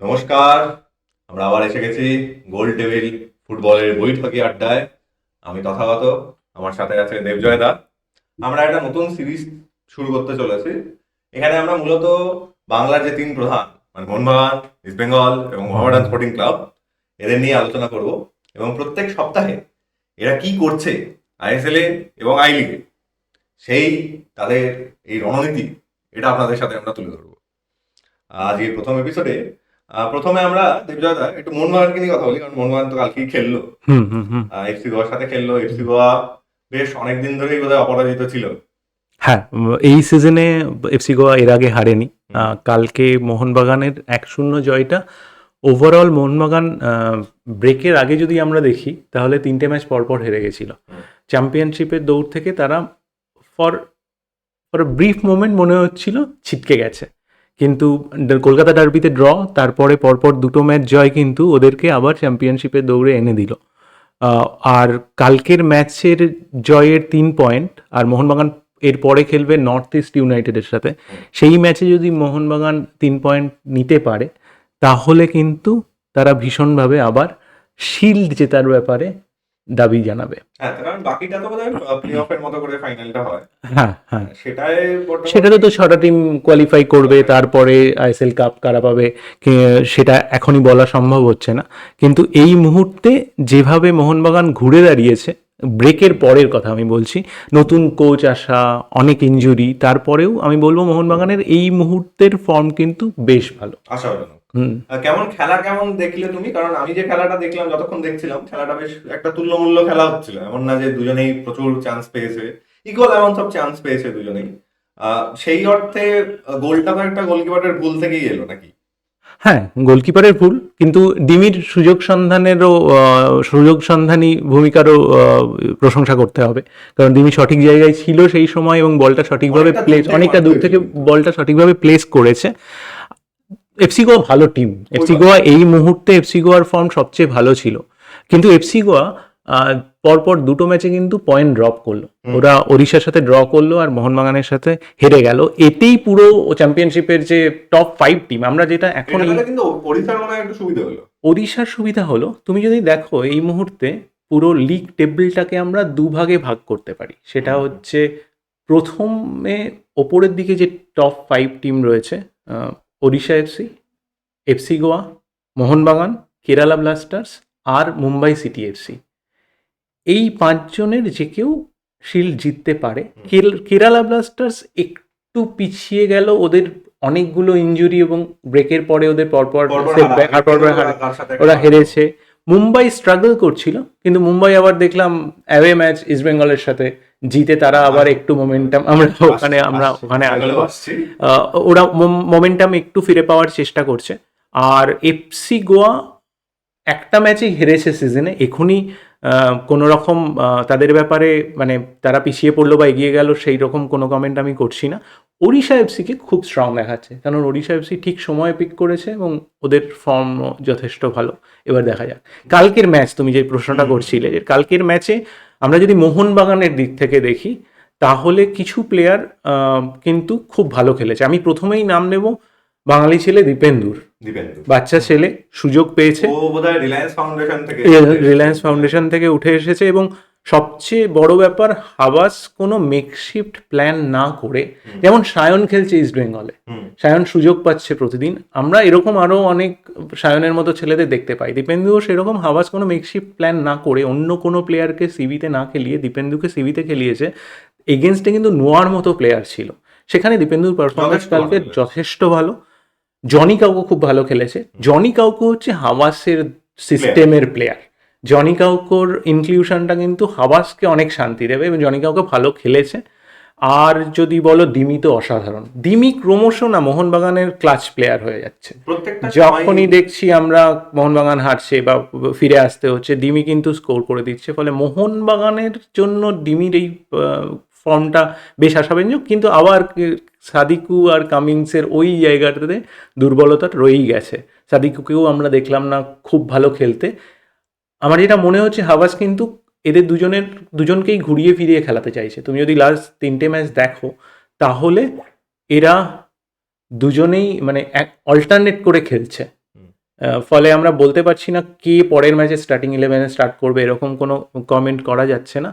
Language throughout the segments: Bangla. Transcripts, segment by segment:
নমস্কার। আমরা আবার এসে গেছি গোল টেবিল ফুটবলের বৈঠকি আড্ডায়। আমি তথাগত, আমার সাথে আছে দেবজয় দা। আমরা একটা নতুন সিরিজ শুরু করতে চলেছি। এখানে আমরা মূলত বাংলার যে তিন প্রধান, মানে মোহনবাগান, ইস্ট বেঙ্গল এবং মোহামেডান স্পোর্টিং ক্লাব, এদের নিয়ে আলোচনা করব। এবং প্রত্যেক সপ্তাহে এরা কি করছে আইএসএল এ এবং আই লিগে, সেই তাদের এই রণনীতি, এটা আপনাদের সাথে আমরা তুলে ধরবো আজকের প্রথম এপিসোডে। প্রথমে আমরা দেবজয়দা একটু মোহনবাগানকে নিয়ে কথা বলি, কারণ মোহনবাগান তো কালকেই খেললো, এফসি গোয়ার সাথে খেললো। এফসি গোয়া বেশ অনেকদিন ধরেই বোধহয় অপরাজিত ছিল। হ্যাঁ, এই সিজনে এফসি গোয়া এর আগে হারেনি। কালকে মোহনবাগানের 1-0 জয়টা ওভারঅল মোহনবাগান ব্রেকের আগে যদি আমরা দেখি তাহলে 3টে ম্যাচ পরপর হেরে গেছিল। চ্যাম্পিয়নশিপের দৌড় থেকে তারা ফর ব্রিফ মোমেন্ট মনে হচ্ছিল ছিটকে গেছে, কিন্তু কলকাতা ডার্বিতে ড্র, তারপরে পরপর 2টো ম্যাচ জয় কিন্তু ওদেরকে আবার চ্যাম্পিয়নশিপের দৌড়ে এনে দিল। আর কালকের ম্যাচের জয়ের 3 পয়েন্ট, আর মোহনবাগান এরপরে খেলবে নর্থ ইস্ট ইউনাইটেডের সাথে। সেই ম্যাচে যদি মোহনবাগান 3 পয়েন্ট নিতে পারে তাহলে কিন্তু তারা ভীষণভাবে আবার শিল্ড জেতার ব্যাপারে দাবি জানাবে। হ্যাঁ, কারণ বাকিটা তো বোধহয় প্লে অফের মতো করে ফাইনালটা হয়। হ্যাঁ হ্যাঁ, সেটাই সেটাতে তো 6টা টিম কোয়ালিফাই করবে, তারপরে আইএসএল কাপ কারা পাবে সেটা এখনই বলা সম্ভব হচ্ছে না। কিন্তু এই মুহূর্তে যেভাবে মোহনবাগান ঘুরে দাঁড়িয়েছে, ব্রেকের পরের কথা আমি বলছি, নতুন কোচ আসা, অনেক ইনজুরি, তারপরেও আমি বলবো মোহনবাগানের এই মুহূর্তের ফর্ম কিন্তু বেশ ভালো, আশাজনক। কেমন খেলা কেমন দেখলে তুমি? কারণ আমি যে খেলাটা দেখলাম, যতক্ষণ দেখছিলাম খেলাটা বেশ একটা তুল্যমূল্য খেলা হচ্ছিল। এমন না যে দুজনেই প্রচুর চান্স পেয়েছে, ইকুয়াল অ্যামাউন্ট অফ চান্স পেয়েছে দুজনেই। সেই অর্থে গোলটা তো একটা গোলকিপারের ভুল থেকেই এলো নাকি? হ্যাঁ, গোলকিপারের ভুল, কিন্তু ডিমির সুযোগ সন্ধানী ভূমিকারও প্রশংসা করতে হবে, কারণ ডিমি সঠিক জায়গায় ছিল সেই সময় এবং বলটা সঠিকভাবে অনেকটা দূর থেকে বলটা সঠিকভাবে প্লেস করেছে। এফসি গোয়া ভালো টিম, এফসি গোয়া এই মুহূর্তে এফসি গোয়ার ফর্ম সবচেয়ে ভালো ছিল, কিন্তু এফসি গোয়া পরপর 2টো ম্যাচে কিন্তু পয়েন্ট ড্রপ করলো। ওরা ওড়িশার সাথে ড্র করলো আর মোহনবাগানের সাথে হেরে গেল। এতেই পুরো চ্যাম্পিয়নশিপের যে টপ 5 টিম, আমরা যেটা এখন ওড়িশার সুবিধা হলো, তুমি যদি দেখো এই মুহূর্তে পুরো লিগ টেবিলটাকে আমরা দুভাগে ভাগ করতে পারি। সেটা হচ্ছে প্রথমে ওপরের দিকে যে টপ 5 টিম রয়েছে, Odisha FC, FC Goa, Mohun Bagan, Kerala Blasters আর মুম্বাই সিটি এফসি। এই 5 জনের যে কেউ শিল্ড জিততে পারে। কেরালা ব্লাস্টার্স একটু পিছিয়ে গেল, ওদের অনেকগুলো ইনজুরি এবং ব্রেকের পরে ওদের পরপর ওরা হেরেছে। মুম্বাই স্ট্রাগল করছিল, কিন্তু মুম্বাই আবার দেখলাম অ্যাওয়ে ম্যাচ ইস্ট বেঙ্গলের সাথে জিতে তারা আবার একটু মোমেন্টাম, আমরা ওখানে ওরা মোমেন্টাম একটু ফিরে পাওয়ার চেষ্টা করছে। আর এফসি গোয়া একটা ম্যাচেই হেরেছে সিজনে, এখনই কোনো রকম তাদের ব্যাপারে মানে তারা পিছিয়ে পড়লো বা এগিয়ে গেল সেই রকম কোনো কমেন্ট আমি করছি না। ওড়িশা এফসিকে খুব স্ট্রং দেখাচ্ছে, কারণ ওড়িশা এফসি ঠিক সময়ে পিক করেছে এবং ওদের ফর্মও যথেষ্ট ভালো। এবার দেখা যাক কালকের ম্যাচ, তুমি যে প্রশ্নটা করছিলে, যে কালকের ম্যাচে আমরা যদি মোহনবাগানের দিক থেকে দেখি তাহলে কিছু প্লেয়ার কিন্তু খুব ভালো খেলেছে। আমি প্রথমেই নাম নেব বাঙালি ছেলে দীপেন্দুর, বাচ্চা ছেলে, সুযোগ পেয়েছে, রিলায়েন্স ফাউন্ডেশন থেকে উঠে এসেছে। এবং সবচেয়ে বড় ব্যাপার, হাবাস কোনো মেকশিফট প্ল্যান না করে, যেমন সায়ন খেলছে ইস্ট বেঙ্গলে, সায়ন সুযোগ পাচ্ছে প্রতিদিন, আমরা এরকম আরো অনেক সায়নের মতো ছেলেদের দেখতে পাই। দীপেন্দুও সেরকম হাবাস কোনো মেকশিফট প্ল্যান না করে অন্য কোনো প্লেয়ারকে সিভিতে না খেলিয়ে দীপেন্দুকে সিভিতে খেলিয়েছে। এগেনস্টে কিন্তু নোয়ার মতো প্লেয়ার ছিল, সেখানে দীপেন্দুর পারফরমেন্স কালকে যথেষ্ট ভালো। জনি কাউকো খুব ভালো খেলেছে। জনি কাউকো হচ্ছে হাওয়াসের সিস্টেমের প্লেয়ার। জনি কাউকোর ইনক্লুশনটা কিন্তু হাওয়াসকে অনেক শান্তি দেবে এবং জনি কাউকো ভালো খেলেছে। আর যদি বলো দিমি তো অসাধারণ, দিমি ক্রমশ না মোহনবাগানের ক্লাচ প্লেয়ার হয়ে যাচ্ছে। যখনই দেখছি আমরা মোহনবাগান হারছে বা ফিরে আসতে হচ্ছে, দিমি কিন্তু স্কোর করে দিচ্ছে। ফলে মোহনবাগানের জন্য দিমির এই ফর্মটা বেশ আশাব্যঞ্জক, কিন্তু আবার সাদিকু আর কামিংসের ওই জায়গাটাতে দুর্বলতা রয়েই গেছে। সাদিকুকেও আমরা দেখলাম না খুব ভালো খেলতে। আমার যেটা মনে হচ্ছে হাওয়াস কিন্তু এদের দুজনকেই ঘুরিয়ে ফিরিয়ে খেলাতে চাইছে। তুমি যদি লাস্ট 3টে ম্যাচ দেখো তাহলে এরা দুজনেই মানে অল্টারনেট করে খেলছে। ফলে আমরা বলতে পারছি না কে পরের ম্যাচে স্টার্টিং 11-এ স্টার্ট করবে, এরকম কোনো কমেন্ট করা যাচ্ছে না।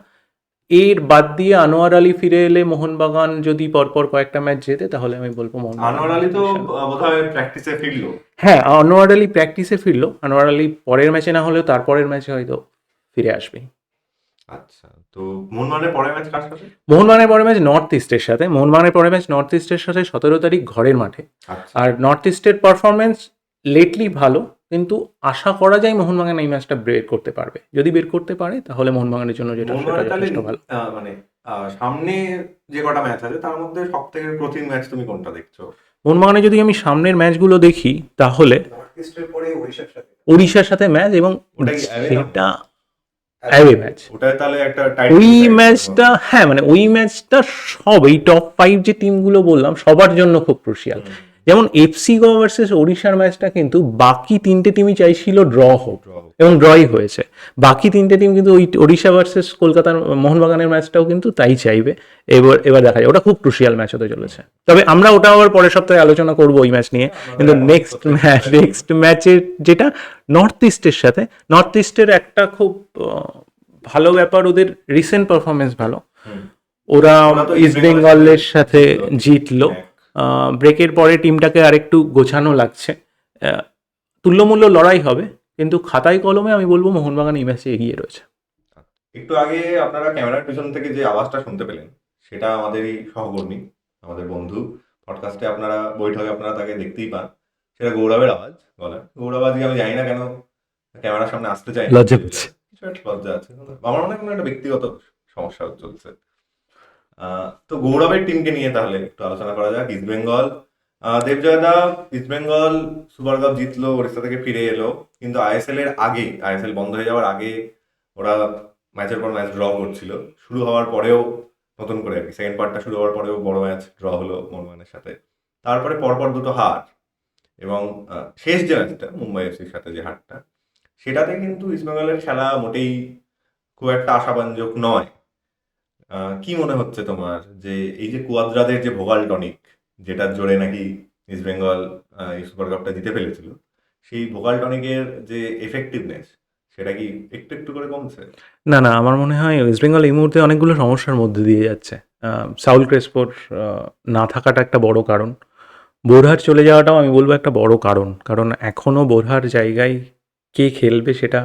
এর বাদ দিয়ে আনোয়ার আলী ফিরে এলে মোহনবাগান যদি পরপর কয়েকটা ম্যাচ জেতে, তাহলে আমি বলবো আনোয়ার আলী তো বোধহয় প্র্যাকটিসে ফিরলো। হ্যাঁ, আনোয়ার আলী প্র্যাকটিসে ফিরলো। আনোয়ার আলী পরের ম্যাচে না হলেও তারপরের ম্যাচে হয়তো ফিরে আসবে। আচ্ছা, তো মোহনবাগানের পরের ম্যাচ কার সাথে? মোহনবাগানের পরের ম্যাচ নর্থ ইস্টের সাথে। মোহনবাগানের পরের ম্যাচ নর্থ ইস্টের সাথে 17 তারিখ ঘরের মাঠে। আচ্ছা, আর নর্থ ইস্টের পারফরমেন্স লেটলি ভালো, কিন্তু আশা করা যায় মোহনবাগান এই ম্যাচটা বের করতে পারবে। যদি বের করতে পারে তাহলে মোহনবাগানের জন্য যেটা সেটা মোহনবাগানের তাহলে যথেষ্ট ভালো। মানে সামনে যে কটা ম্যাচ আছে তার মধ্যে সব থেকে কঠিন ম্যাচ তুমি কোনটা দেখছো? মোহনবাগানে যদি আমি সামনের ম্যাচগুলো দেখি তাহলে নর্থ ইস্টের পরে ওড়িশার সাথে। ওড়িশার সাথে ম্যাচ, এবং ওটা কি away না? সেটা অ্যাওয়ে ম্যাচ। ওটা তাহলে একটা ওই ম্যাচটা, হ্যাঁ মানে ওই ম্যাচটা সব এই টপ 5 যে টিমগুলো বললাম সবার জন্য খুব ক্রুশিয়াল। যেমন এফসি গোয়া ভার্সেস ওড়িশার ম্যাচটা কিন্তু বাকি তিনটে টিমই চাইছিল ড্র হোক, এবং ড্রই হয়েছে। বাকি তিনটে টিম কিন্তু ওই ওড়িশা ভার্সেস কলকাতার মোহনবাগানের ম্যাচটাও কিন্তু তাই চাইবে। এবার দেখা যায়, ওটা খুব ক্রুশিয়াল ম্যাচ হতে চলেছে। তবে আমরা ওটা আবার পরের সপ্তাহে আলোচনা করবো ওই ম্যাচ নিয়ে। কিন্তু নেক্সট ম্যাচের যেটা নর্থ ইস্টের সাথে, নর্থ ইস্টের একটা খুব ভালো ব্যাপার, ওদের রিসেন্ট পারফরমেন্স ভালো। ওরা ইস্ট বেঙ্গলের সাথে জিতলো। ব্রেকের পরে টিমটাকে আরেকটু গোছানো লাগছে। তুল্যমূল্য লড়াই হবে, কিন্তু খাতায় কলমে আমি বলবো মোহনবাগান এই ম্যাচে এগিয়ে রয়েছে। একটু আগে আপনারা ক্যামেরার পিছন থেকে যে আওয়াজটা শুনতে পেলেন সেটা আমাদেরই সহকর্মী, আমাদের বন্ধু। পডকাস্টে আপনারা বৈঠকে আপনারা তাকে দেখতেই পান, সেটা গৌরবের আওয়াজ। গলার গৌরব আজকে আমি জানি না কেন ক্যামেরার সামনে আসতে চাই, লজ্জা পাচ্ছে। কিছু একটা লজ্জা আছে, আমার মনে হয় কোনো একটা ব্যক্তিগত সমস্যা চলছে। তো গৌরবের টিমকে নিয়ে তাহলে একটু আলোচনা করা যাক। ইস্ট বেঙ্গল, দেবজয়দা, ইস্ট বেঙ্গল সুপার কাপ জিতলো, ওড়িশা থেকে ফিরে এলো, কিন্তু আইএসএল এর আগে, আইএসএল বন্ধ হয়ে যাওয়ার আগে ওরা ম্যাচের পর ম্যাচ ড্র করছিল। শুরু হওয়ার পরেও নতুন করে আর কি, সেকেন্ড পার্টটা শুরু হওয়ার পরেও বড় ম্যাচ ড্র হলো মোহনবাগানের সাথে। তারপরে পরপর দুটো হার, এবং শেষ যে ম্যাচটা মুম্বাই এফসির সাথে যে হারটা, সেটাতে কিন্তু ইস্ট বেঙ্গলের খেলা মোটেই খুব একটা আশাব্যঞ্জক নয়। কি মনে হচ্ছে তোমার যে এই যে কুয়াদ্রাদের যে ভোগাল টনিক, যেটার জোরে নাকি ইস্ট বেঙ্গল এই সুপার কাপটা জিতে ফেলেছিল, সেই ভোগাল টনিকের যে এফেক্টিভনেস সেটা কি একটু একটু করে কমছে? না, আমার মনে হয় ওয়েস্ট বেঙ্গল এই মুহূর্তে অনেকগুলো সমস্যার মধ্যে দিয়ে যাচ্ছে। সাউল ক্রেসপোর না থাকাটা একটা বড় কারণ। বোরহার চলে যাওয়াটাও আমি বলবো একটা বড় কারণ এখনও বোরহার জায়গায় কে খেলবে সেটা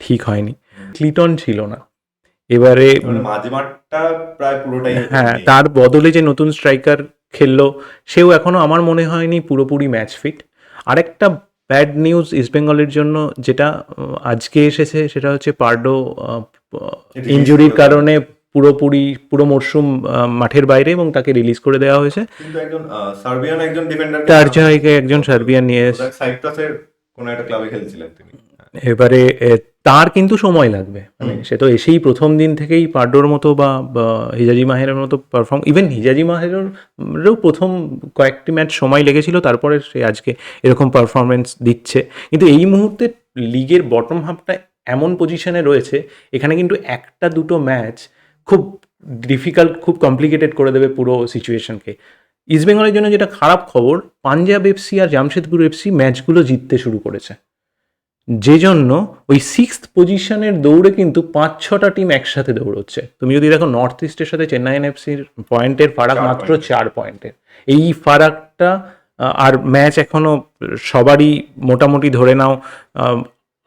ঠিক হয়নি। ক্লিটন ছিল না এবারে, মাঝমাঠটা প্রায় পুরোটাই। হ্যাঁ, তার বদলে যে নতুন স্ট্রাইকার খেললো সেও এখনো আমার মনে হয়নি পুরোপুরি ম্যাচ ফিট। আরেকটা ব্যাড নিউজ ইস্টবেঙ্গলের জন্য যেটা আজকে এসেছে, সেটা হচ্ছে পার্ডো ইনজুরির কারণে পুরো মরশুম মাঠের বাইরে, এবং তাকে রিলিজ করে দেওয়া হয়েছে। কিন্তু একজন সার্বিয়ান একজন ডিফেন্ডার, তার জায়গায় একজন সার্বিয়ান নিয়ে এসেছে। সাইপ্রাসের কোন একটা ক্লাবে খেলছিলেন তিনি। এবারে তার কিন্তু সময় লাগবে, মানে সে তো এসেই প্রথম দিন থেকেই পার্ডোর মতো বা হিজাজি মাহেরের মতো পারফর্ম, ইভেন হিজাজি মাহেরেরও প্রথম কয়েকটি ম্যাচ সময় লেগেছিল, তারপরে সে আজকে এরকম পারফরমেন্স দিচ্ছে। কিন্তু এই মুহূর্তে লিগের বটম হাফটা এমন পজিশনে রয়েছে, এখানে কিন্তু একটা দুটো ম্যাচ খুব ডিফিকাল্ট, খুব কমপ্লিকেটেড করে দেবে পুরো সিচুয়েশনকে। ইস্টবেঙ্গলের জন্য যেটা খারাপ খবর, পাঞ্জাব এফসি আর জামশেদপুর এফসি ম্যাচগুলো জিততে শুরু করেছে, যে জন্য ওই 6th পজিশনের দৌড়ে কিন্তু 5-6টা টিম একসাথে দৌড়চ্ছে। তুমি যদি দেখো নর্থ ইস্টের সাথে চেন্নাই এফসির পয়েন্টের ফারাক মাত্র 4 পয়েন্টের। এই ফারাকটা, আর ম্যাচ এখনো সবারই মোটামুটি ধরে নাও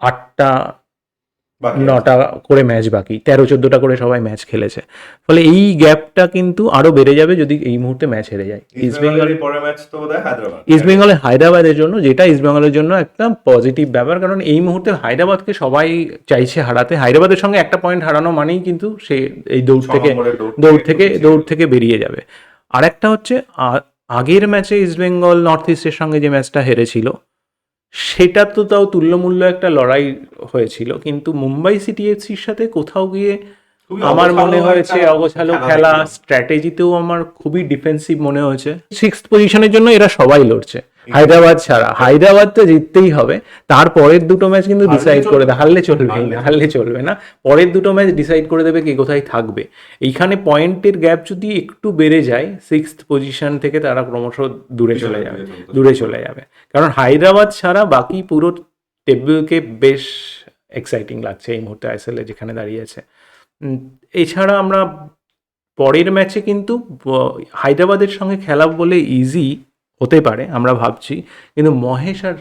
8টা-9টা করে ম্যাচ বাকি, 13-14টা করে সবাই ম্যাচ খেলেছে। ফলে এই গ্যাপটা কিন্তু আরো বেড়ে যাবে যদি এই মুহূর্তে ম্যাচ হেরে যায়। ইস্টবেঙ্গলের পরের ম্যাচ তো বোধহয় হায়দ্রাবাদ, ইস্টবেঙ্গলের হায়দ্রাবাদের জন্য, যেটা ইস্টবেঙ্গলের জন্য একটা পজিটিভ ব্যাপার, কারণ এই মুহূর্তে হায়দ্রাবাদকে সবাই চাইছে হারাতে। হায়দ্রাবাদের সঙ্গে একটা পয়েন্ট হারানো মানেই কিন্তু সে এই দৌড় থেকে বেরিয়ে যাবে। আর একটা হচ্ছে আগের ম্যাচে ইস্টবেঙ্গল নর্থ ইস্টের সঙ্গে যে ম্যাচটা হেরেছিল, সেটা তো তাও তুল্যমূল্য একটা লড়াই হয়েছিল, কিন্তু মুম্বাই সিটি এফসির সাথে কোথাও গিয়ে আমার মনে হয়েছে অগোছালো খেলা, স্ট্র্যাটেজিতেও আমার খুবই ডিফেন্সিভ মনে হয়েছে। 6th পজিশনের জন্য এরা সবাই লড়ছে, হায়দ্রাবাদ ছাড়া। হায়দ্রাবাদ তো জিততেই হবে, তারপরের দুটো ম্যাচ কিন্তু ডিসাইড করে দেবে, হারলে চলবে না। পরের দুটো ম্যাচ ডিসাইড করে দেবে কে কোথায় থাকবে। এইখানে পয়েন্টের গ্যাপ যদি একটু বেড়ে যায় 6th পজিশন থেকে, তারা ক্রমশ দূরে চলে যাবে। কারণ হায়দ্রাবাদ ছাড়া বাকি পুরো টেবিলকে বেশ এক্সাইটিং লাগছে এই মুহূর্তে আইএসএল এ যেখানে দাঁড়িয়েছে। এছাড়া আমরা পরের ম্যাচে কিন্তু হায়দ্রাবাদের সঙ্গে খেলা বলে ইজি হতে পারে আমরা ভাবছি, কিন্তু মহেশ আর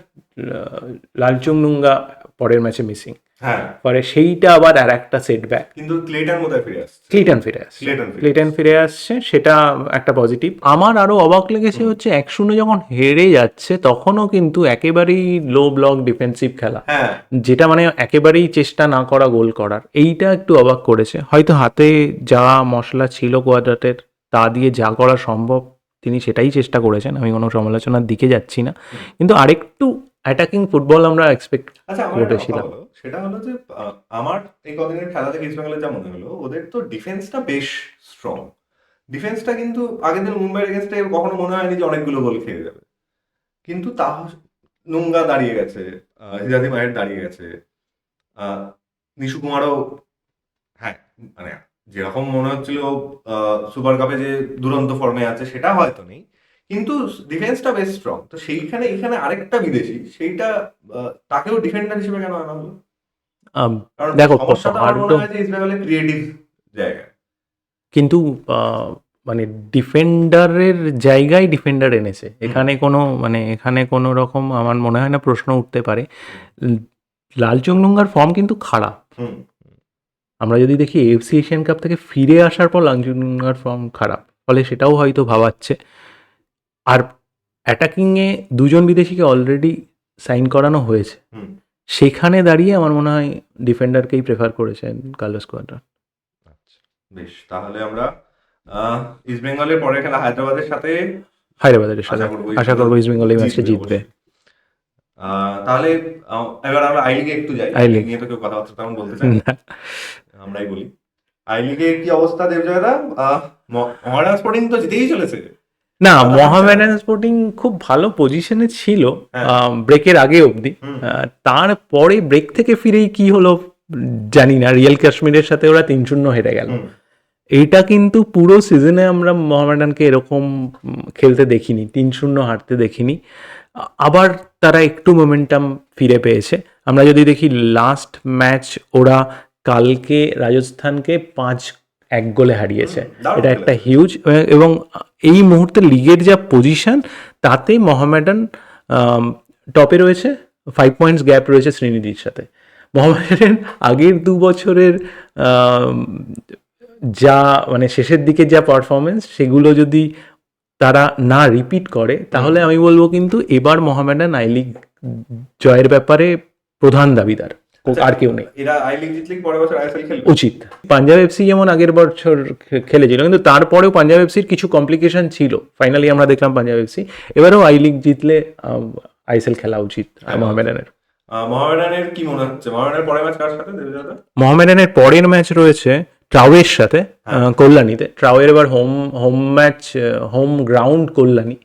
লালচুংনুঙ্গা পরের ম্যাচে মিসিং, হ্যাঁ, পরে সেইটা আবার আর একটা সেটব্যাক। কিন্তু ক্লেটন কোথায় ফিরে আসছে? ক্লিটন ফিরে আসছে, ক্লিটন ফিরে আসছে, সেটা একটা পজিটিভ। আমার আরো অবাক লেগেছে হচ্ছে 1-0 যখন হেরে যাচ্ছে তখনও কিন্তু একেবারেই লো ব্লক ডিফেন্সিভ খেলা, হ্যাঁ, যেটা মানে একেবারেই চেষ্টা না করা গোল করার, এইটা একটু অবাক করেছে। হয়তো হাতে যা মশলা ছিল কোয়াড্রাটের তা দিয়ে যা করা সম্ভব তিনি সেটাই চেষ্টা করেছেন, আমি কোনো সমালোচনার দিকে যাচ্ছি না, কিন্তু আরেকটু অ্যাটাকিং ফুটবল আমরা এক্সপেক্ট আচ্ছা আমার একটা কথা করেছিলাম। হলো, সেটা হলো যে আমার এই কদিনের খেলা থেকে ইস্ট বেঙ্গলের যা মনে হলো, ওদের তো ডিফেন্সটা বেশ স্ট্রং। ডিফেন্সটা কিন্তু আগের দিন মুম্বাইয়ের এগেনস্টে কখনো মনে হয়নি যে অনেকগুলো গোল খেয়ে যাবে, কিন্তু তা নুঙ্গা দাঁড়িয়ে গেছে, হিজাদি মাহের দাঁড়িয়ে গেছে, নিশু কুমারও, হ্যাঁ মানে যেরকম মনে হচ্ছিল সুপার কাপে যে দুরন্ত ফর্মে আছে সেটা হয়তো নেই, কিন্তু ডিফেন্সটা বেশ স্ট্রং। তো সেইখানে এখানে আরেকটা বিদেশি, সেইটা তাকেও ডিফেন্ডার হিসেবে কেন আনা হলো? কারণ দেখো সমস্যাটা আমার আর মনে তো হয় যে ইস্ট বেঙ্গলের ক্রিয়েটিভ জায়গা। কিন্তু মানে ডিফেন্ডারের জায়গায় ডিফেন্ডার এনেছে, এখানে কোনো মানে এখানে কোনো রকম আমার মনে হয় না প্রশ্ন উঠতে পারে। লালচুংনুঙ্গার ফর্ম কিন্তু খারাপ, হুম, আমরা যদি দেখি এফসি এশিয়ান কাপ থেকে ফিরে আসার পর লালচুংনুঙ্গার ফর্ম খারাপ, ফলে সেটাও হয়তো ভাবাচ্ছে। আর অ্যাটাকিংয়ে দুজন বিদেশিকে অলরেডি সাইন করানো হয়েছে, হুম, সেখানে দাঁড়িয়ে আমার মনে হয় ডিফেন্ডারকেই প্রেফার করেছেন কার্লোস কোয়াড্রাট। আচ্ছা বেশ, তাহলে আমরা ইস্ট বেঙ্গলের পরে খেলা হায়দ্রাবাদের সাথে হায়দ্রাবাদের সাথে আশা করবো ইস্ট বেঙ্গল এই ম্যাচটা জিতবে। অবশ্যই। তাহলে এবার আমরা আই লিগে একটু যাই। I I league. লিগ নিয়ে তো কেউ কথাবার্তা তেমন বলতে চাই না, আমরাই বলি। আই লিগের কি অবস্থা দেবজয়দা? মহারাজ স্পোর্টিং তো জিতেই চলেছে। না, কথা মোহামেডান স্পোর্টিং খুব ভালো পজিশনে ছিল হ্যাঁ। ব্রেকের আগে অবধি, হুম। তারপরে ব্রেক থেকে ফিরেই কি হলো জানি না, রিয়েল কাশ্মীরের সাথে ওরা 3-0 হেরে গেল। হুম, এইটা কিন্তু পুরো সিজনে আমরা মোহামেডানকে এরকম খেলতে দেখিনি, 3-0 হারতে দেখিনি। আবার তারা একটু মোমেন্টাম ফিরে পেয়েছে। আমরা যদি দেখি লাস্ট ম্যাচ ওরা কালকে রাজস্থানকে 5-1 গোলে হারিয়েছে, দারুণ এটা খেলেছে। একটা হিউজ। এবং এই মুহূর্তে লিগের যা পজিশন তাতে মোহামেডান টপে রয়েছে, 5 পয়েন্টস গ্যাপ রয়েছে শ্রীনিধির সাথে। মোহামেডান আগের 2 বছরের যা মানে শেষের দিকে যা পারফরমেন্স সেগুলো যদি তারা না রিপিট করে তাহলে আমি বলবো কিন্তু এবার মোহামেডান আই লিগ জয়ের ব্যাপারে প্রধান দাবিদার, আর কেউ নেই। এরা আই লিগ জিতলে কি পরের বছর আইএসএল খেলবে? উচিত। পাঞ্জাব এফসি যেমন আগের বছর খেলেছিল, কিন্তু তারপরেও পাঞ্জাব এফসির কিছু কমপ্লিকেশন ছিল, ফাইনালি আমরা দেখলাম পাঞ্জাব এফসি এবারেও আই লিগ জিতলে আইএসএল খেলা উচিত মোহামেডানের। মোহামেডানের কি মনে হচ্ছে? মোহামেডানের পরের ম্যাচ কার সাথে দেবজয়দা? মোহামেডানের পরের ম্যাচ রয়েছে ট্রাউয়ের সাথে কল্যাণীতে। ট্রাউয়ের এবার home match, home ground Kalyani.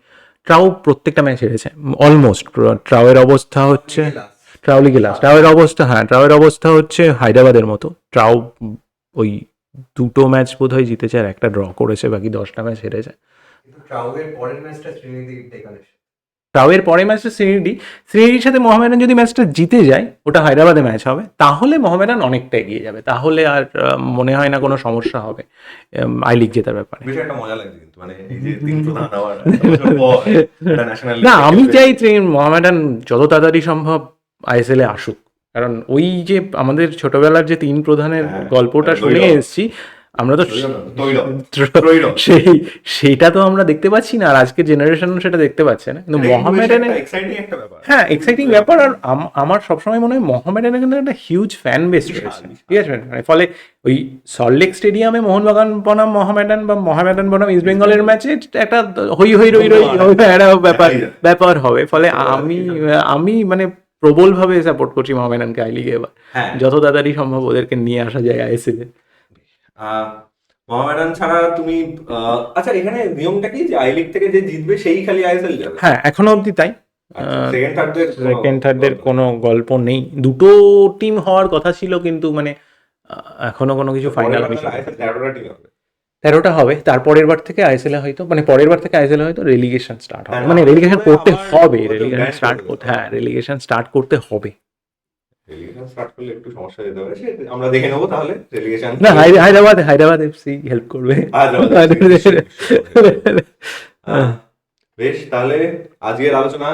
TRAU প্রত্যেকটা ম্যাচ হেরেছে অলমোস্ট। ট্রাউয়ের অবস্থা হচ্ছে ট্রাউয়ের অবস্থা হচ্ছে হায়দ্রাবাদের মতো। ট্রাউ ওই 2টো ম্যাচ বোধহয় জিতেছে আর একটা ড্র করেছে, বাকি 10টা ম্যাচ হেরেছে। ট্রাউয়ের পরের ম্যাচটা শ্রীনিধি টেকালে, ট্রাউয়ের পরের ম্যাচটা শ্রীনিধির সাথে মোহামেডান যদি ম্যাচটা জিতে যায়, ওটা হায়দ্রাবাদে ম্যাচ হবে, তাহলে মোহামেডান অনেকটা এগিয়ে যাবে, তাহলে আর মনে হয় না কোনো সমস্যা হবে আই লিগ জেতার ব্যাপারে। বেশ একটা মজা লাগছে কিন্তু, মানে এই যে তিন প্রধান আবার একটা বছর পর একটা ন্যাশনাল না, আমি চাই মোহামেডান যত তাড়াতাড়ি সম্ভব আইএসএল এ আসুক, কারণ ওই যে আমাদের ছোটবেলার যে 3 প্রধানের গল্পটা শুনে এসেছি আমরা, তো সেইটা তো আমরা দেখতে পাচ্ছি না, আর আজকের জেনারেশন সেটা দেখতে পাচ্ছে না। কিন্তু মোহামেডানের হ্যাঁ এক্সাইটিং ব্যাপার। আর আমার সবসময় মনে হয় মোহামেডানের কিন্তু একটা হিউজ ফ্যান বেস রয়েছে, ঠিক আছে? মানে ফলে ওই সল্টলেক স্টেডিয়ামে মোহনবাগান বনাম মোহামেডান বা মোহামেডান বনাম ইস্ট বেঙ্গলের ম্যাচে একটা হই একটা ব্যাপার হবে। ফলে আমি মানে প্রবলভাবে সাপোর্ট করছি মোহামেডানকে আই লিগে এবার, যত তাড়াতাড়ি সম্ভব ওদেরকে নিয়ে আসা যায় আইএসএল এ। মোহামেডান ছাড়া তুমি আচ্ছা এখানে নিয়মটা কি যে আই লিগ থেকে যে জিতবে সেই খালি আইএসএল যাবে? হ্যাঁ, এখনো অবধি তাই। সেকেন্ড থার্ডের কোনো গল্প নেই। 2টো টিম হওয়ার কথা ছিল, কিন্তু মানে এখনো কোনো কিছু ফাইনাল হয়নি। 13টা হবে, তারপরের বার থেকে আইএসএল এ হয়তো, মানে পরের বার থেকে আইএসএল হয়তো রেলিগেশন স্টার্ট হবে, মানে রেলিগেশন করতে হবে, রেলিগেশন স্টার্ট করতে হবে। রেলিগেশন স্টার্ট করলে একটু সমস্যা যেতে পারে, সে আমরা দেখে নেবো তাহলে রেলিগেশন। না, হায়দ্রাবাদ এফসি হেল্প করবে। বেশ, তাহলে আজকের আলোচনা,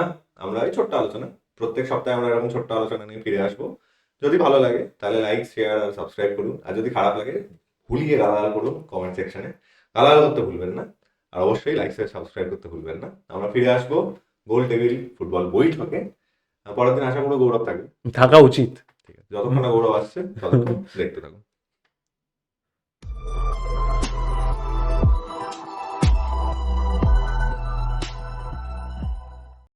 আমরা এই ছোট্ট আলোচনা, প্রত্যেক সপ্তাহে আমরা এরকম ছোট্ট আলোচনা নিয়ে ফিরে আসবো। যদি ভালো লাগে তাহলে লাইক, শেয়ার আর সাবস্ক্রাইব করুন, আর যদি খারাপ লাগে ভুলিয়ে গালাগাল করুন কমেন্ট সেকশনে, গালাগাল করতে ভুলবেন না, আর অবশ্যই লাইক, শেয়ার, সাবস্ক্রাইব করতে ভুলবেন না। আমরা ফিরে আসবো গোল টেবিল ফুটবল বৈঠকে, পরের দিন আশা করবো গৌরব থাকবে। থাকা উচিত। ঠিক আছে, যতক্ষণ না গৌরব আসছে ততক্ষণ দেখতে থাকুন।